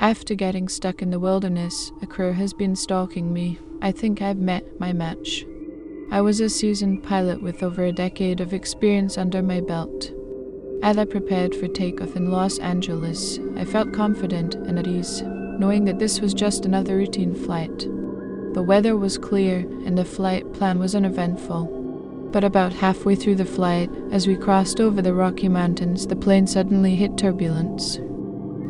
After getting stuck in the wilderness, a crow has been stalking me. I think I've met my match. I was a seasoned pilot with over a decade of experience under my belt. As I prepared for takeoff in Los Angeles, I felt confident and at ease, knowing that this was just another routine flight. The weather was clear and the flight plan was uneventful. But about halfway through the flight, as we crossed over the Rocky Mountains, the plane suddenly hit turbulence.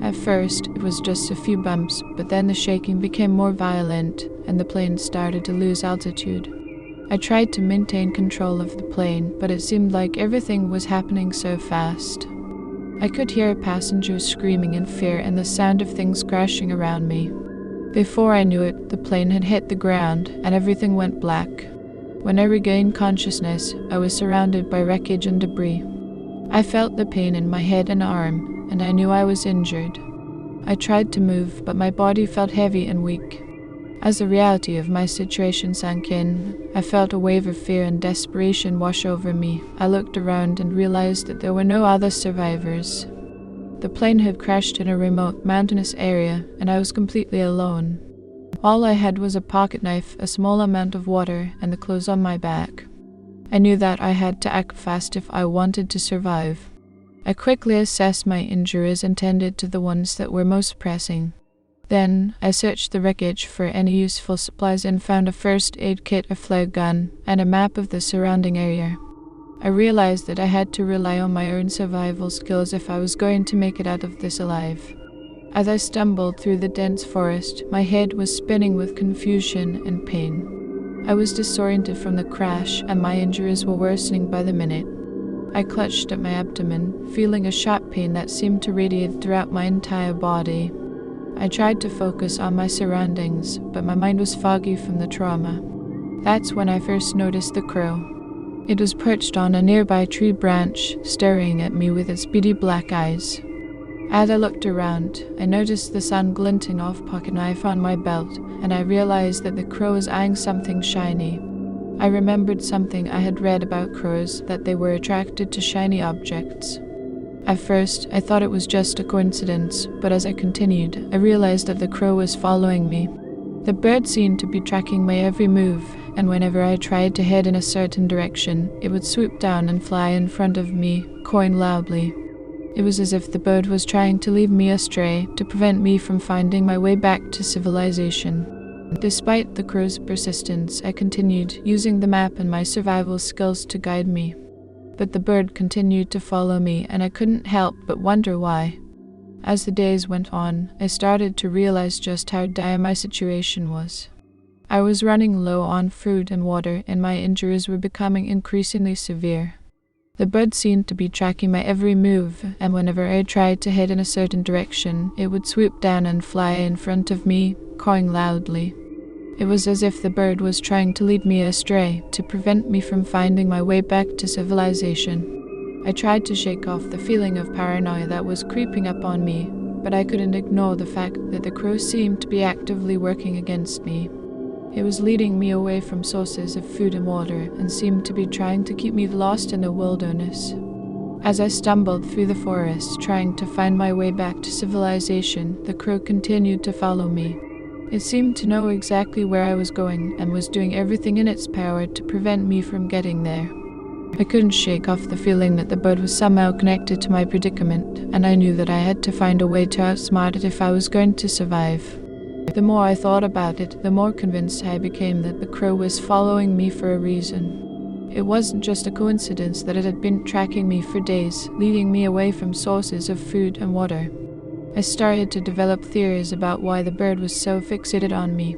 At first, it was just a few bumps, but then the shaking became more violent and the plane started to lose altitude. I tried to maintain control of the plane, but it seemed like everything was happening so fast. I could hear passengers screaming in fear and the sound of things crashing around me. Before I knew it, the plane had hit the ground and everything went black. When I regained consciousness, I was surrounded by wreckage and debris. I felt the pain in my head and arm, and I knew I was injured. I tried to move, but my body felt heavy and weak. As the reality of my situation sank in, I felt a wave of fear and desperation wash over me. I looked around and realized that there were no other survivors. The plane had crashed in a remote mountainous area, and I was completely alone. All I had was a pocket knife, a small amount of water, and the clothes on my back. I knew that I had to act fast if I wanted to survive. I quickly assessed my injuries and tended to the ones that were most pressing. Then, I searched the wreckage for any useful supplies and found a first aid kit, a flare gun, and a map of the surrounding area. I realized that I had to rely on my own survival skills if I was going to make it out of this alive. As I stumbled through the dense forest, my head was spinning with confusion and pain. I was disoriented from the crash, and my injuries were worsening by the minute. I clutched at my abdomen, feeling a sharp pain that seemed to radiate throughout my entire body. I tried to focus on my surroundings, but my mind was foggy from the trauma. That's when I first noticed the crow. It was perched on a nearby tree branch, staring at me with its beady black eyes. As I looked around, I noticed the sun glinting off pocket knife on my belt, and I realized that the crow was eyeing something shiny. I remembered something I had read about crows, that they were attracted to shiny objects. At first, I thought it was just a coincidence, but as I continued, I realized that the crow was following me. The bird seemed to be tracking my every move, and whenever I tried to head in a certain direction, it would swoop down and fly in front of me, cawing loudly. It was as if the bird was trying to lead me astray, to prevent me from finding my way back to civilization. Despite the crow's persistence, I continued, using the map and my survival skills to guide me. But the bird continued to follow me, and I couldn't help but wonder why. As the days went on, I started to realize just how dire my situation was. I was running low on food and water, and my injuries were becoming increasingly severe. The bird seemed to be tracking my every move, and whenever I tried to head in a certain direction, it would swoop down and fly in front of me, cawing loudly. It was as if the bird was trying to lead me astray, to prevent me from finding my way back to civilization. I tried to shake off the feeling of paranoia that was creeping up on me, but I couldn't ignore the fact that the crow seemed to be actively working against me. It was leading me away from sources of food and water, and seemed to be trying to keep me lost in the wilderness. As I stumbled through the forest, trying to find my way back to civilization, the crow continued to follow me. It seemed to know exactly where I was going, and was doing everything in its power to prevent me from getting there. I couldn't shake off the feeling that the bird was somehow connected to my predicament, and I knew that I had to find a way to outsmart it if I was going to survive. The more I thought about it, the more convinced I became that the crow was following me for a reason. It wasn't just a coincidence that it had been tracking me for days, leading me away from sources of food and water. I started to develop theories about why the bird was so fixated on me.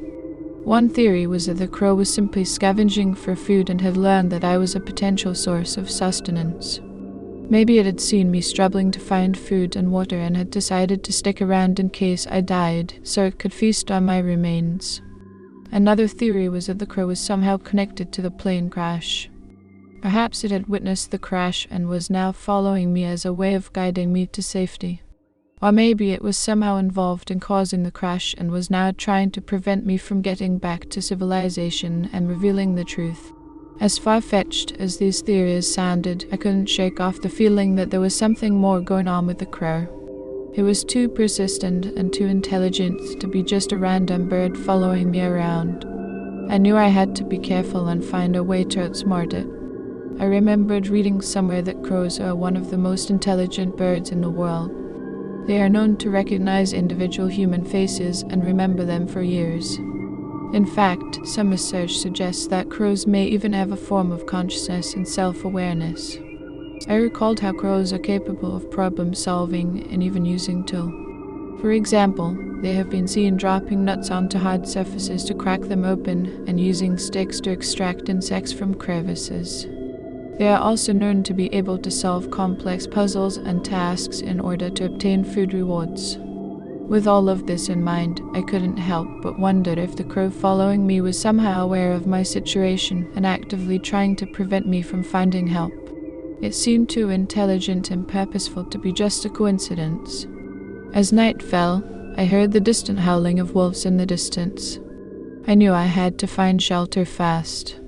One theory was that the crow was simply scavenging for food and had learned that I was a potential source of sustenance. Maybe it had seen me struggling to find food and water and had decided to stick around in case I died, so it could feast on my remains. Another theory was that the crow was somehow connected to the plane crash. Perhaps it had witnessed the crash and was now following me as a way of guiding me to safety. Or maybe it was somehow involved in causing the crash and was now trying to prevent me from getting back to civilization and revealing the truth. As far-fetched as these theories sounded, I couldn't shake off the feeling that there was something more going on with the crow. It was too persistent and too intelligent to be just a random bird following me around. I knew I had to be careful and find a way to outsmart it. I remembered reading somewhere that crows are one of the most intelligent birds in the world. They are known to recognize individual human faces and remember them for years. In fact, some research suggests that crows may even have a form of consciousness and self-awareness. I recalled how crows are capable of problem solving and even using tools. For example, they have been seen dropping nuts onto hard surfaces to crack them open and using sticks to extract insects from crevices. They are also known to be able to solve complex puzzles and tasks in order to obtain food rewards. With all of this in mind, I couldn't help but wonder if the crow following me was somehow aware of my situation and actively trying to prevent me from finding help. It seemed too intelligent and purposeful to be just a coincidence. As night fell, I heard the distant howling of wolves in the distance. I knew I had to find shelter fast.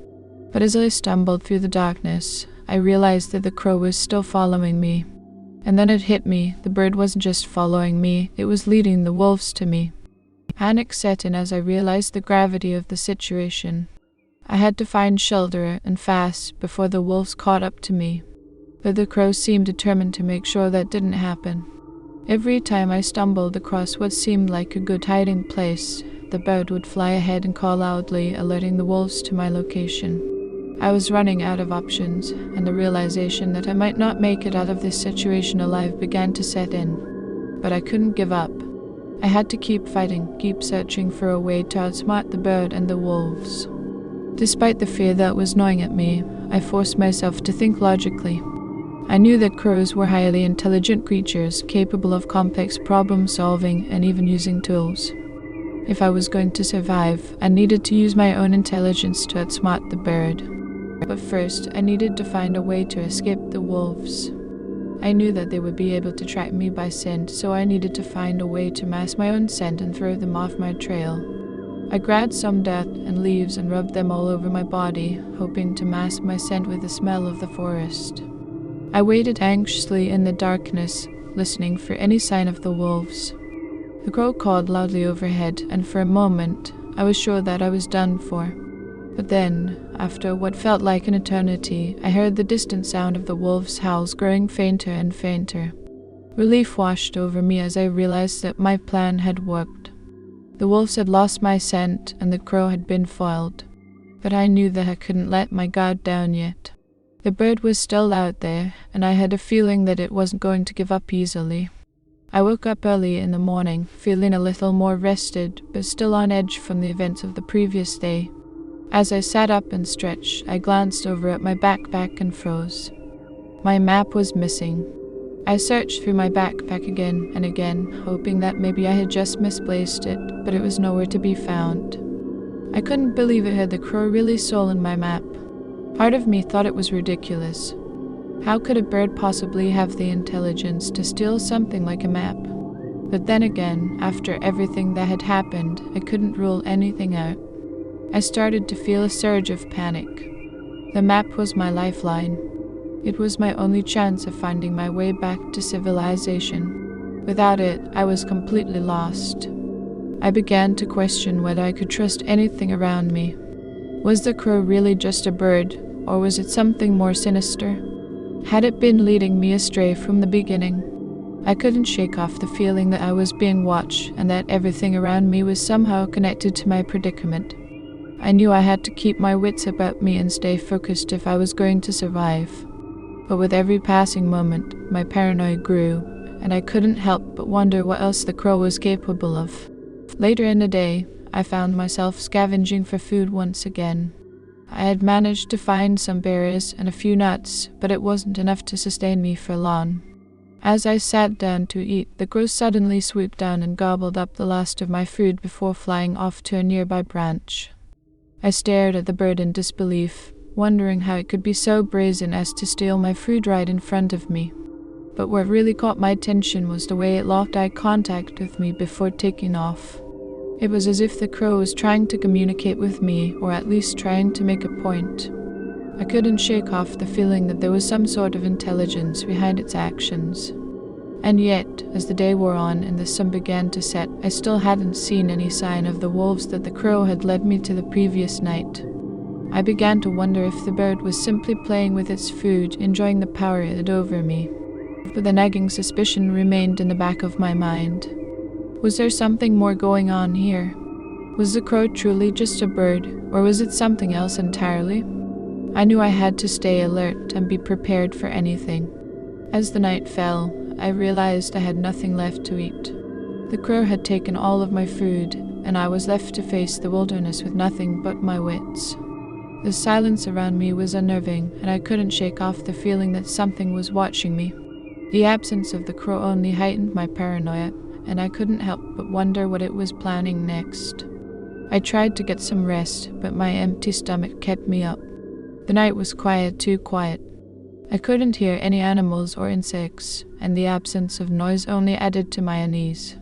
But as I stumbled through the darkness, I realized that the crow was still following me. And then it hit me, the bird wasn't just following me, it was leading the wolves to me. Panic set in as I realized the gravity of the situation. I had to find shelter and fast before the wolves caught up to me. But the crow seemed determined to make sure that didn't happen. Every time I stumbled across what seemed like a good hiding place, the bird would fly ahead and call loudly, alerting the wolves to my location. I was running out of options, and the realization that I might not make it out of this situation alive began to set in. But I couldn't give up. I had to keep fighting, keep searching for a way to outsmart the bird and the wolves. Despite the fear that was gnawing at me, I forced myself to think logically. I knew that crows were highly intelligent creatures, capable of complex problem solving and even using tools. If I was going to survive, I needed to use my own intelligence to outsmart the bird. But first, I needed to find a way to escape the wolves. I knew that they would be able to track me by scent, so I needed to find a way to mask my own scent and throw them off my trail. I grabbed some dirt and leaves and rubbed them all over my body, hoping to mask my scent with the smell of the forest. I waited anxiously in the darkness, listening for any sign of the wolves. The crow called loudly overhead, and for a moment, I was sure that I was done for. But then, after what felt like an eternity, I heard the distant sound of the wolves' howls growing fainter and fainter. Relief washed over me as I realized that my plan had worked. The wolves had lost my scent, and the crow had been foiled. But I knew that I couldn't let my guard down yet. The bird was still out there, and I had a feeling that it wasn't going to give up easily. I woke up early in the morning, feeling a little more rested, but still on edge from the events of the previous day. As I sat up and stretched, I glanced over at my backpack and froze. My map was missing. I searched through my backpack again and again, hoping that maybe I had just misplaced it, but it was nowhere to be found. I couldn't believe it had the crow really stolen my map. Part of me thought it was ridiculous. How could a bird possibly have the intelligence to steal something like a map? But then again, after everything that had happened, I couldn't rule anything out. I started to feel a surge of panic. The map was my lifeline. It was my only chance of finding my way back to civilization. Without it, I was completely lost. I began to question whether I could trust anything around me. Was the crow really just a bird, or was it something more sinister? Had it been leading me astray from the beginning? I couldn't shake off the feeling that I was being watched and that everything around me was somehow connected to my predicament. I knew I had to keep my wits about me and stay focused if I was going to survive. But with every passing moment, my paranoia grew, and I couldn't help but wonder what else the crow was capable of. Later in the day, I found myself scavenging for food once again. I had managed to find some berries and a few nuts, but it wasn't enough to sustain me for long. As I sat down to eat, the crow suddenly swooped down and gobbled up the last of my food before flying off to a nearby branch. I stared at the bird in disbelief, wondering how it could be so brazen as to steal my food right in front of me. But what really caught my attention was the way it locked eye contact with me before taking off. It was as if the crow was trying to communicate with me, or at least trying to make a point. I couldn't shake off the feeling that there was some sort of intelligence behind its actions. And yet, as the day wore on and the sun began to set, I still hadn't seen any sign of the wolves that the crow had led me to the previous night. I began to wonder if the bird was simply playing with its food, enjoying the power it had over me. But the nagging suspicion remained in the back of my mind. Was there something more going on here? Was the crow truly just a bird, or was it something else entirely? I knew I had to stay alert and be prepared for anything. As the night fell, I realized I had nothing left to eat. The crow had taken all of my food, and I was left to face the wilderness with nothing but my wits. The silence around me was unnerving, and I couldn't shake off the feeling that something was watching me. The absence of the crow only heightened my paranoia, and I couldn't help but wonder what it was planning next. I tried to get some rest, but my empty stomach kept me up. The night was quiet, too quiet. I couldn't hear any animals or insects, and the absence of noise only added to my unease.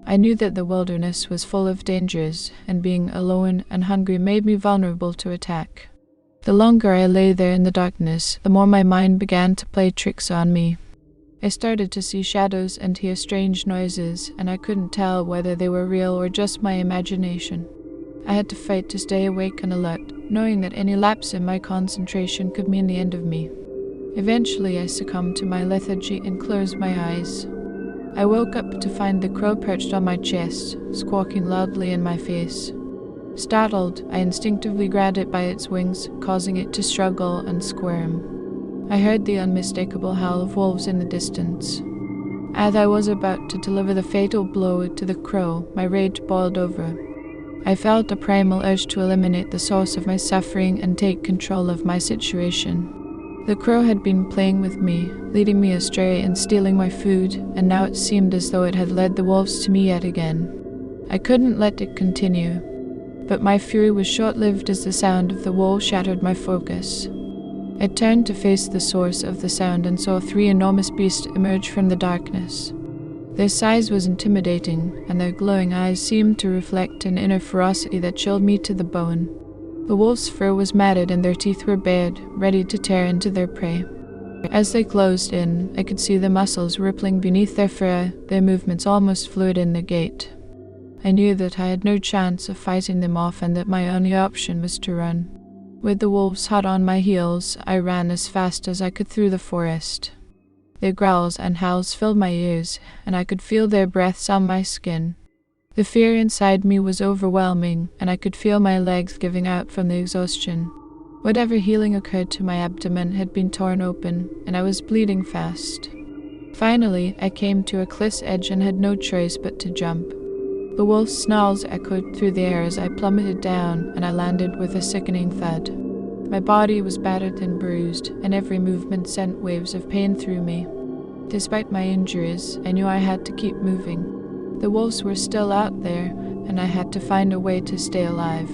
I knew that the wilderness was full of dangers, and being alone and hungry made me vulnerable to attack. The longer I lay there in the darkness, the more my mind began to play tricks on me. I started to see shadows and hear strange noises, and I couldn't tell whether they were real or just my imagination. I had to fight to stay awake and alert, knowing that any lapse in my concentration could mean the end of me. Eventually I succumbed to my lethargy and closed my eyes. I woke up to find the crow perched on my chest, squawking loudly in my face. Startled, I instinctively grabbed it by its wings, causing it to struggle and squirm. I heard the unmistakable howl of wolves in the distance. As I was about to deliver the fatal blow to the crow, my rage boiled over. I felt a primal urge to eliminate the source of my suffering and take control of my situation. The crow had been playing with me, leading me astray and stealing my food, and now it seemed as though it had led the wolves to me yet again. I couldn't let it continue, but my fury was short-lived as the sound of the wolves shattered my focus. I turned to face the source of the sound and saw 3 enormous beasts emerge from the darkness. Their size was intimidating, and their glowing eyes seemed to reflect an inner ferocity that chilled me to the bone. The wolf's fur was matted and their teeth were bared, ready to tear into their prey. As they closed in, I could see the muscles rippling beneath their fur, their movements almost fluid in their gait. I knew that I had no chance of fighting them off and that my only option was to run. With the wolves hot on my heels, I ran as fast as I could through the forest. Their growls and howls filled my ears, and I could feel their breaths on my skin. The fear inside me was overwhelming, and I could feel my legs giving out from the exhaustion. Whatever healing occurred to my abdomen had been torn open, and I was bleeding fast. Finally, I came to a cliff's edge and had no choice but to jump. The wolf's snarls echoed through the air as I plummeted down, and I landed with a sickening thud. My body was battered and bruised, and every movement sent waves of pain through me. Despite my injuries, I knew I had to keep moving. The wolves were still out there, and I had to find a way to stay alive.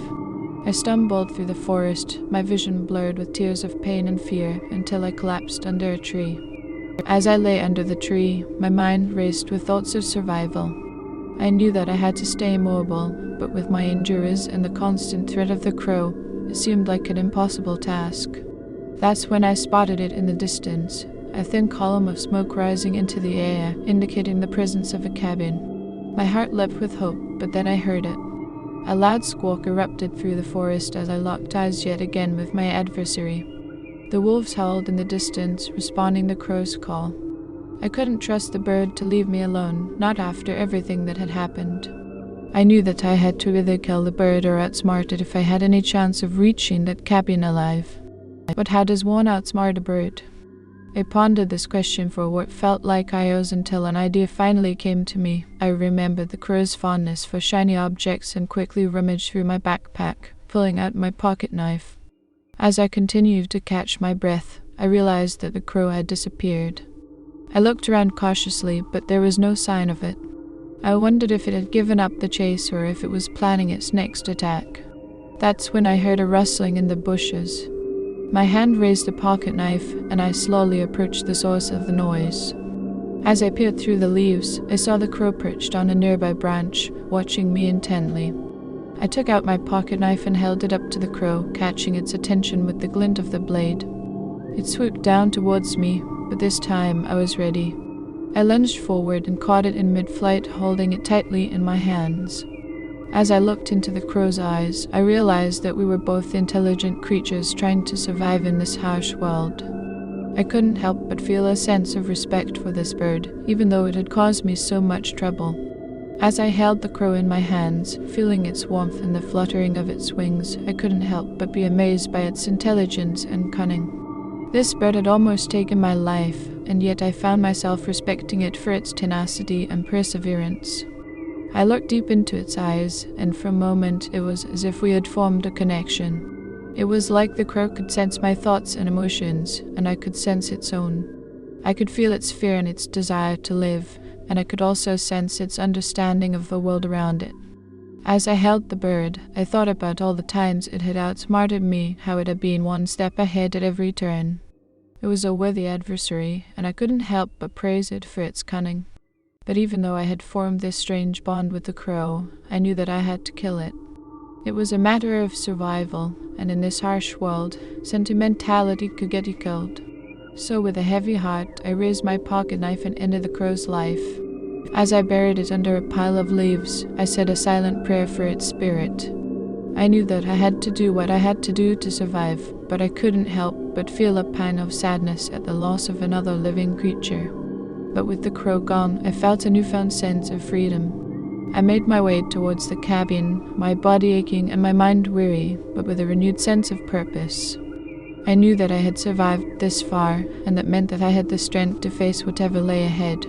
I stumbled through the forest, my vision blurred with tears of pain and fear, until I collapsed under a tree. As I lay under the tree, my mind raced with thoughts of survival. I knew that I had to stay mobile, but with my injuries and the constant threat of the crow, it seemed like an impossible task. That's when I spotted it in the distance, a thin column of smoke rising into the air, indicating the presence of a cabin. My heart leapt with hope, but then I heard it. A loud squawk erupted through the forest as I locked eyes yet again with my adversary. The wolves howled in the distance, responding to the crow's call. I couldn't trust the bird to leave me alone, not after everything that had happened. I knew that I had to either kill the bird or outsmart it if I had any chance of reaching that cabin alive. But how does one outsmart a bird? I pondered this question for what felt like hours until an idea finally came to me. I remembered the crow's fondness for shiny objects and quickly rummaged through my backpack, pulling out my pocket knife. As I continued to catch my breath, I realized that the crow had disappeared. I looked around cautiously, but there was no sign of it. I wondered if it had given up the chase or if it was planning its next attack. That's when I heard a rustling in the bushes. My hand raised the pocket knife, and I slowly approached the source of the noise. As I peered through the leaves, I saw the crow perched on a nearby branch, watching me intently. I took out my pocket knife and held it up to the crow, catching its attention with the glint of the blade. It swooped down towards me, but this time I was ready. I lunged forward and caught it in mid-flight, holding it tightly in my hands. As I looked into the crow's eyes, I realized that we were both intelligent creatures trying to survive in this harsh world. I couldn't help but feel a sense of respect for this bird, even though it had caused me so much trouble. As I held the crow in my hands, feeling its warmth and the fluttering of its wings, I couldn't help but be amazed by its intelligence and cunning. This bird had almost taken my life, and yet I found myself respecting it for its tenacity and perseverance. I looked deep into its eyes, and for a moment it was as if we had formed a connection. It was like the crow could sense my thoughts and emotions, and I could sense its own. I could feel its fear and its desire to live, and I could also sense its understanding of the world around it. As I held the bird, I thought about all the times it had outsmarted me, how it had been one step ahead at every turn. It was a worthy adversary, and I couldn't help but praise it for its cunning. But even though I had formed this strange bond with the crow, I knew that I had to kill it. It was a matter of survival, and in this harsh world, sentimentality could get you killed. So with a heavy heart, I raised my pocket knife and ended the crow's life. As I buried it under a pile of leaves, I said a silent prayer for its spirit. I knew that I had to do what I had to do to survive, but I couldn't help but feel a pang of sadness at the loss of another living creature. But with the crow gone, I felt a newfound sense of freedom. I made my way towards the cabin, my body aching and my mind weary, but with a renewed sense of purpose. I knew that I had survived this far, and that meant that I had the strength to face whatever lay ahead.